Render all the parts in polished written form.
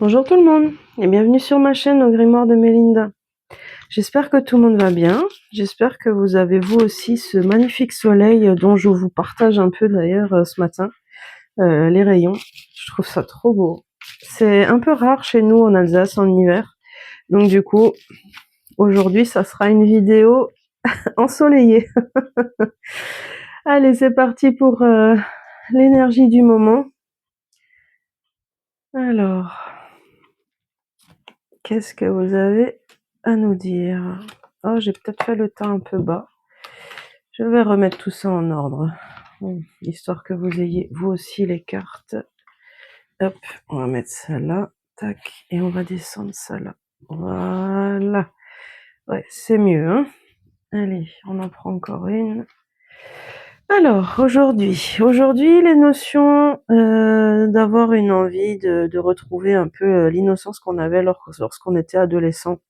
Bonjour tout le monde et bienvenue sur ma chaîne au Grimoire de Mélinda. J'espère que tout le monde va bien. J'espère que vous avez vous aussi ce magnifique soleil dont je vous partage un peu d'ailleurs ce matin, les rayons. Je trouve ça trop beau. C'est un peu rare chez nous en Alsace en hiver. Donc du coup, aujourd'hui ça sera une vidéo ensoleillée. Allez, c'est parti pour l'énergie du moment. Alors, qu'est-ce que vous avez à nous dire? Oh, j'ai peut-être fait le temps un peu bas. Je vais remettre tout ça en ordre, histoire que vous ayez vous aussi les cartes. Hop, on va mettre ça là, tac, et on va descendre ça là. Voilà. Ouais, c'est mieux, hein. Allez, on en prend encore une. Alors, aujourd'hui, les notions d'avoir une envie de retrouver un peu l'innocence qu'on avait lorsqu'on était adolescent.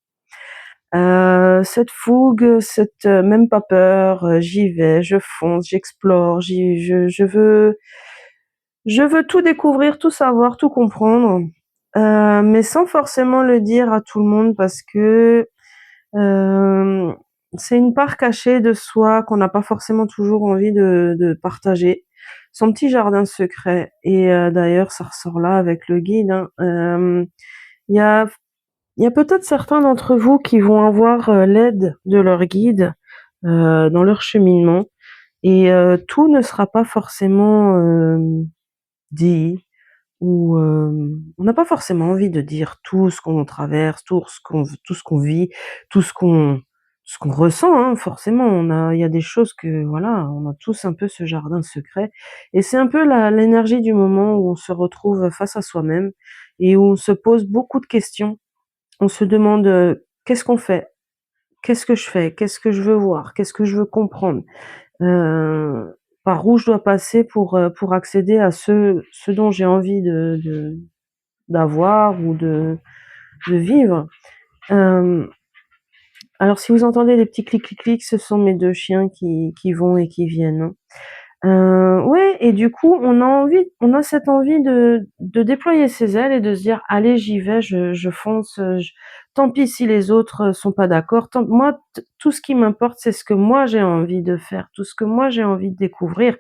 Cette fougue, cette même pas peur, j'y vais, je fonce, j'explore, je veux tout découvrir, tout savoir, tout comprendre, mais sans forcément le dire à tout le monde parce que euh, c'est une part cachée de soi qu'on n'a pas forcément toujours envie de partager. Son petit jardin secret. Et d'ailleurs, ça ressort là avec le guide, hein. Il y a il y a peut-être certains d'entre vous qui vont avoir l'aide de leur guide dans leur cheminement et tout ne sera pas forcément dit ou on n'a pas forcément envie de dire tout ce qu'on traverse, tout ce qu'on vit, tout ce qu'on ressent, hein, forcément. Il y a des choses que voilà, on a tous un peu ce jardin secret et c'est un peu l'énergie du moment où on se retrouve face à soi-même et où on se pose beaucoup de questions. On se demande qu'est-ce qu'on fait? Qu'est-ce que je fais? Qu'est-ce que je veux voir? Qu'est-ce que je veux comprendre? Heu, Par où je dois passer pour accéder à ce dont j'ai envie d'avoir ou de vivre? Hem, alors si vous entendez des petits clics, clics, clics, ce sont mes 2 chiens qui vont et qui viennent, hein. Ouais, et du coup, on a cette envie de déployer ses ailes et de se dire: «Allez, j'y vais, je fonce, tant pis si les autres sont pas d'accord, tant moi tout ce qui m'importe, c'est ce que moi j'ai envie de faire, tout ce que moi j'ai envie de découvrir»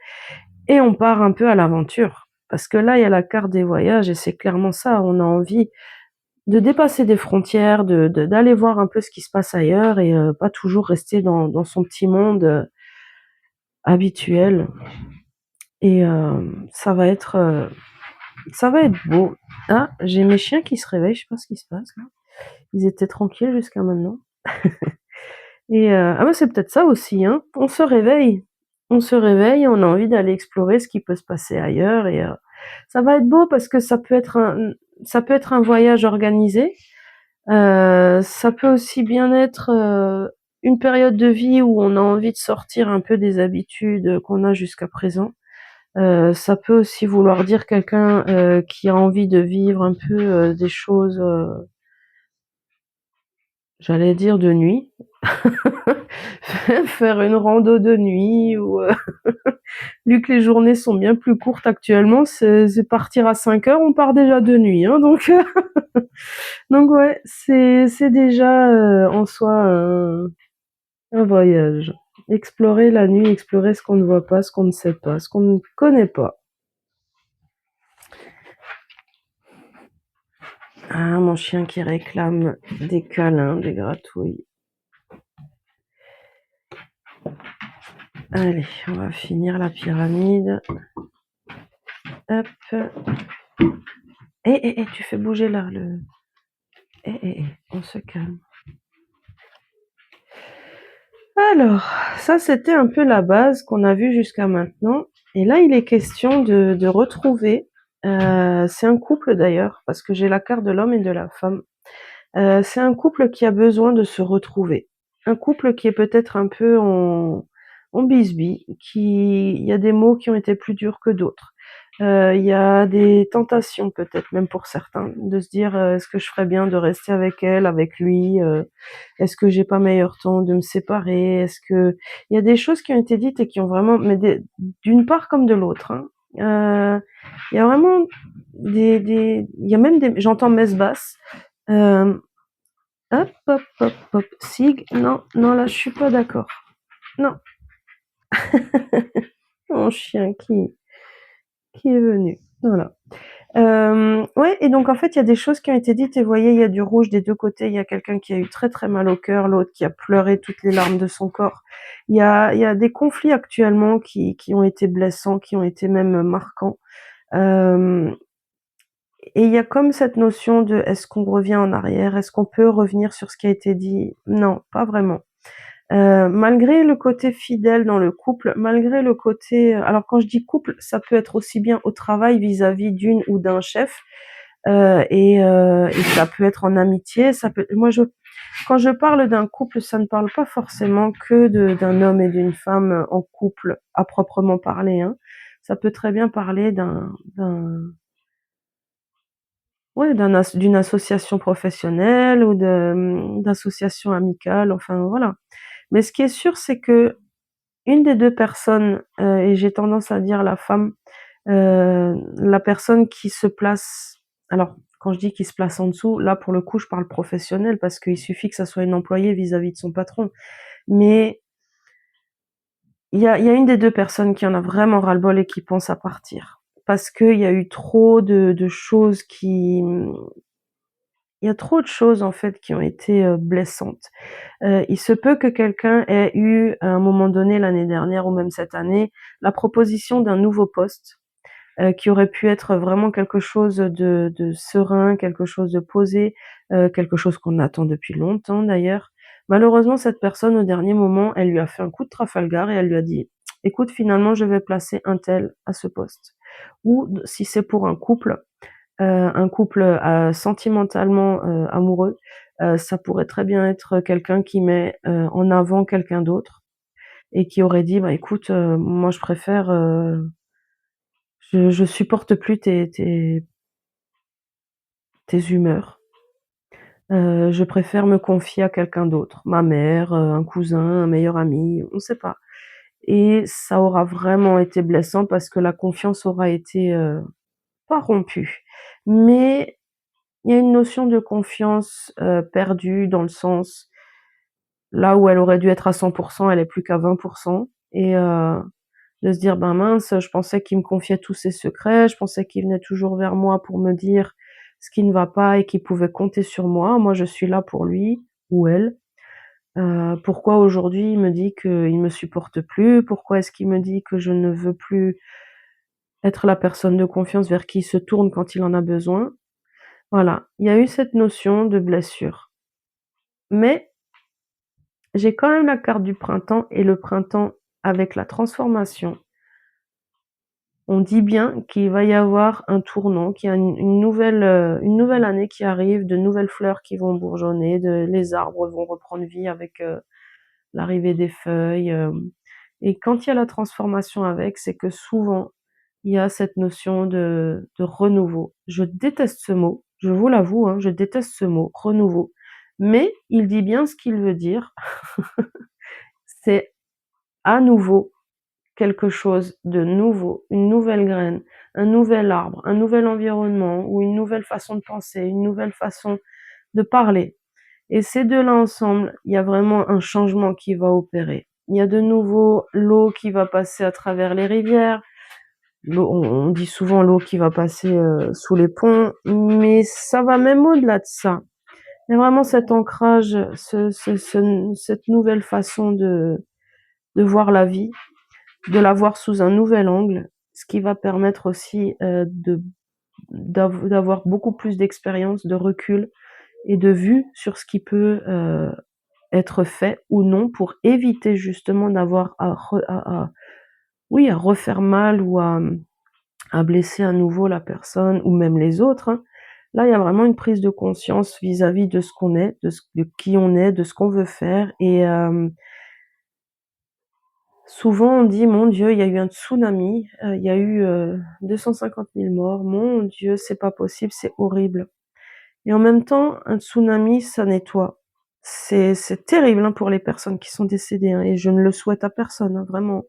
et on part un peu à l'aventure. Parce que là, il y a la carte des voyages et c'est clairement ça, on a envie de dépasser des frontières, d'aller voir un peu ce qui se passe ailleurs et pas toujours rester dans son petit monde, habituel. Et ça va être beau. Ah, j'ai mes chiens qui se réveillent, je sais pas ce qui se passe là. Ils étaient tranquilles jusqu'à maintenant. Et ah bah, c'est peut-être ça aussi, hein. On se réveille, on a envie d'aller explorer ce qui peut se passer ailleurs et ça va être beau parce que ça peut être un voyage organisé. Ça peut aussi bien être, une période de vie où on a envie de sortir un peu des habitudes qu'on a jusqu'à présent. Ça peut aussi vouloir dire quelqu'un, qui a envie de vivre un peu, des choses, j'allais dire de nuit. Faire une rando de nuit ou, vu que les journées sont bien plus courtes actuellement, c'est partir à 5 heures, on part déjà de nuit, hein, donc donc ouais, c'est déjà, en soi un voyage. Explorer la nuit, explorer ce qu'on ne voit pas, ce qu'on ne sait pas, ce qu'on ne connaît pas. Ah, mon chien qui réclame des câlins, des gratouilles. Allez, on va finir la pyramide. Hop. Tu fais bouger là le. On se calme. Alors, ça c'était un peu la base qu'on a vue jusqu'à maintenant. Et là, il est question de retrouver. C'est un couple d'ailleurs, parce que j'ai la carte de l'homme et de la femme. C'est un couple qui a besoin de se retrouver. Un couple qui est peut-être un peu en bisbille, il y a des mots qui ont été plus durs que d'autres. Il y a des tentations peut-être même pour certains de se dire est-ce que je ferais bien de rester avec elle, avec lui, est-ce que j'ai pas meilleur temps de me séparer, est-ce que il y a des choses qui ont été dites et qui ont vraiment d'une part comme de l'autre, hein. Il y a vraiment il y a même j'entends messe basse. Hop, hop, hop, hop, sig, non, non, là, je suis pas d'accord. Non, mon chien qui est venu. Voilà. Ouais, et donc en fait, il y a des choses qui ont été dites et vous voyez, il y a du rouge des deux côtés. Il y a quelqu'un qui a eu très très mal au cœur, l'autre qui a pleuré toutes les larmes de son corps. Il y a des conflits actuellement qui ont été blessants, qui ont été même marquants. Euh, et il y a comme cette notion de est-ce qu'on revient en arrière? Est-ce qu'on peut revenir sur ce qui a été dit? Non, pas vraiment. Malgré le côté fidèle dans le couple, malgré le côté, alors quand je dis couple, ça peut être aussi bien au travail vis-à-vis d'une ou d'un chef, et ça peut être en amitié, ça peut quand je parle d'un couple, ça ne parle pas forcément que d'un homme et d'une femme en couple à proprement parler, hein. Ça peut très bien parler ouais, d'une association professionnelle ou d'association amicale, enfin voilà. Mais ce qui est sûr, c'est que une des 2 personnes, et j'ai tendance à dire la femme, la personne qui se place, alors quand je dis qui se place en dessous, là pour le coup je parle professionnel parce qu'il suffit que ça soit une employée vis-à-vis de son patron. Mais il y a une des 2 personnes qui en a vraiment ras-le-bol et qui pense à partir. Parce qu'il y a eu trop de choses il y a trop de choses en fait qui ont été, blessantes. Il se peut que quelqu'un ait eu à un moment donné l'année dernière ou même cette année, la proposition d'un nouveau poste, qui aurait pu être vraiment quelque chose de serein, quelque chose de posé, quelque chose qu'on attend depuis longtemps d'ailleurs. Malheureusement, cette personne au dernier moment, elle lui a fait un coup de Trafalgar et elle lui a dit: «Écoute, finalement, je vais placer untel à ce poste». Ou si c'est pour un couple, sentimentalement, amoureux, ça pourrait très bien être quelqu'un qui met, en avant quelqu'un d'autre et qui aurait dit: «Bah écoute, moi je préfère, je supporte plus tes humeurs, je préfère me confier à quelqu'un d'autre, ma mère, un cousin, un meilleur ami», on sait pas. Et ça aura vraiment été blessant parce que la confiance aura été, pas rompue, mais il y a une notion de confiance, perdue dans le sens, là où elle aurait dû être à 100, elle est plus qu'à 20, et de se dire: «Ben mince, je pensais qu'il me confiait tous ses secrets, je pensais qu'il venait toujours vers moi pour me dire ce qui ne va pas et qu'il pouvait compter sur moi. Moi, je suis là pour lui ou elle. Pourquoi aujourd'hui il me dit qu'il me supporte plus? Pourquoi est-ce qu'il me dit que je ne veux plus être la personne de confiance vers qui il se tourne quand il en a besoin?» Voilà, il y a eu cette notion de blessure. Mais j'ai quand même la carte du printemps et le printemps avec la transformation. On dit bien qu'il va y avoir un tournant, qu'il y a une nouvelle année qui arrive, de nouvelles fleurs qui vont bourgeonner, les arbres vont reprendre vie avec, l'arrivée des feuilles, et quand il y a la transformation avec, c'est que souvent, il y a cette notion de renouveau. Je déteste ce mot, je vous l'avoue, hein, je déteste ce mot, renouveau, mais il dit bien ce qu'il veut dire. C'est à nouveau quelque chose de nouveau, une nouvelle graine, un nouvel arbre, un nouvel environnement ou une nouvelle façon de penser, une nouvelle façon de parler. Et ces 2-là ensemble, il y a vraiment un changement qui va opérer. Il y a de nouveau l'eau qui va passer à travers les rivières, on dit souvent l'eau qui va passer, sous les ponts, mais ça va même au-delà de ça. Il y a vraiment cet ancrage, cette nouvelle façon de voir la vie, de la voir sous un nouvel angle, ce qui va permettre aussi, d'avoir beaucoup plus d'expérience, de recul et de vue sur ce qui peut, être fait ou non pour éviter justement d'avoir oui, à refaire mal ou à blesser à nouveau la personne ou même les autres, hein. Là, il y a vraiment une prise de conscience vis-à-vis de ce qu'on est, de qui on est, de ce qu'on veut faire, et souvent on dit: «Mon Dieu, il y a eu un tsunami, il y a eu, 250 000 morts. Mon Dieu, c'est pas possible, c'est horrible». Et en même temps, un tsunami, ça nettoie. C'est terrible, hein, pour les personnes qui sont décédées, hein, et je ne le souhaite à personne, hein, vraiment.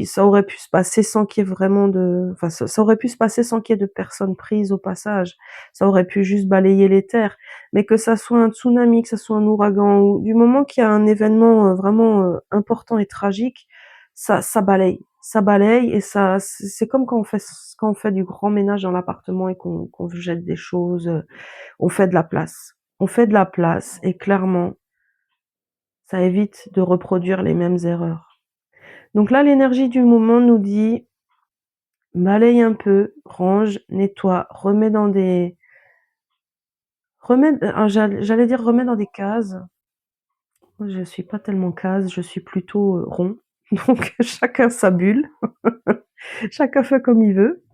ça aurait pu se passer sans qu'il y ait vraiment de enfin, ça aurait pu se passer sans qu'il y ait de personnes prises au passage. Ça aurait pu juste balayer les terres. Mais que ça soit un tsunami, que ça soit un ouragan ou du moment qu'il y a un événement, vraiment, important et tragique, ça balaye. Ça balaye et ça c'est comme quand on fait du grand ménage dans l'appartement et qu'on jette des choses, on fait de la place. On fait de la place et clairement, ça évite de reproduire les mêmes erreurs. Donc là, l'énergie du moment nous dit: «Balaye un peu, range, nettoie, j'allais dire remets dans des cases». Moi, je suis pas tellement case, je suis plutôt, rond. Donc chacun sa bulle, chacun fait comme il veut.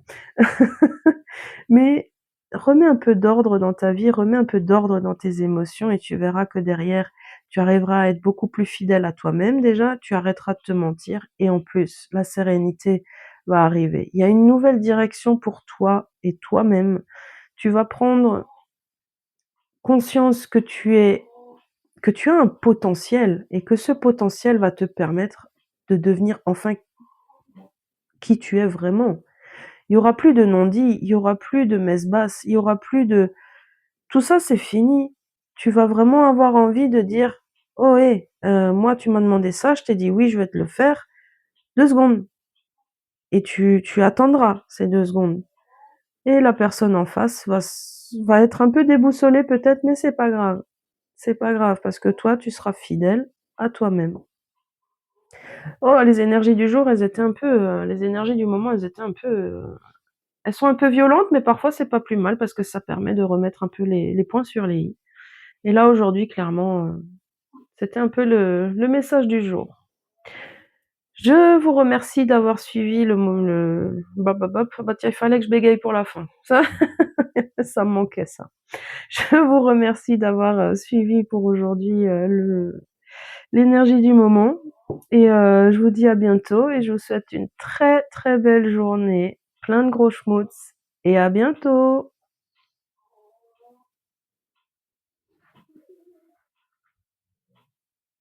Mais remets un peu d'ordre dans ta vie, remets un peu d'ordre dans tes émotions et tu verras que derrière, tu arriveras à être beaucoup plus fidèle à toi-même déjà, tu arrêteras de te mentir et en plus, la sérénité va arriver. Il y a une nouvelle direction pour toi et toi-même. Tu vas prendre conscience que tu as un potentiel et que ce potentiel va te permettre de devenir enfin qui tu es vraiment. Il y aura plus de non-dits, il y aura plus de messe basse, il y aura plus de tout ça, c'est fini. Tu vas vraiment avoir envie de dire: «Oh hé, moi tu m'as demandé ça, je t'ai dit: "Oui, je vais te le faire"». 2 secondes et tu attendras ces 2 secondes et la personne en face va être un peu déboussolée peut-être, mais c'est pas grave. C'est pas grave parce que toi, tu seras fidèle à toi-même. Oh, les énergies du jour, elles étaient un peu, les énergies du moment, elles étaient un peu, elles sont un peu violentes, mais parfois c'est pas plus mal parce que ça permet de remettre un peu les points sur les i. Et là, aujourd'hui, clairement, c'était un peu le message du jour. Je vous remercie d'avoir suivi le bop bop bop. Bah tiens, il fallait que je bégaye pour la fin. Ça, ça me manquait ça. Je vous remercie d'avoir, suivi pour aujourd'hui, le l'énergie du moment et je vous dis à bientôt et je vous souhaite une très, très belle journée, plein de gros schmutz et à bientôt!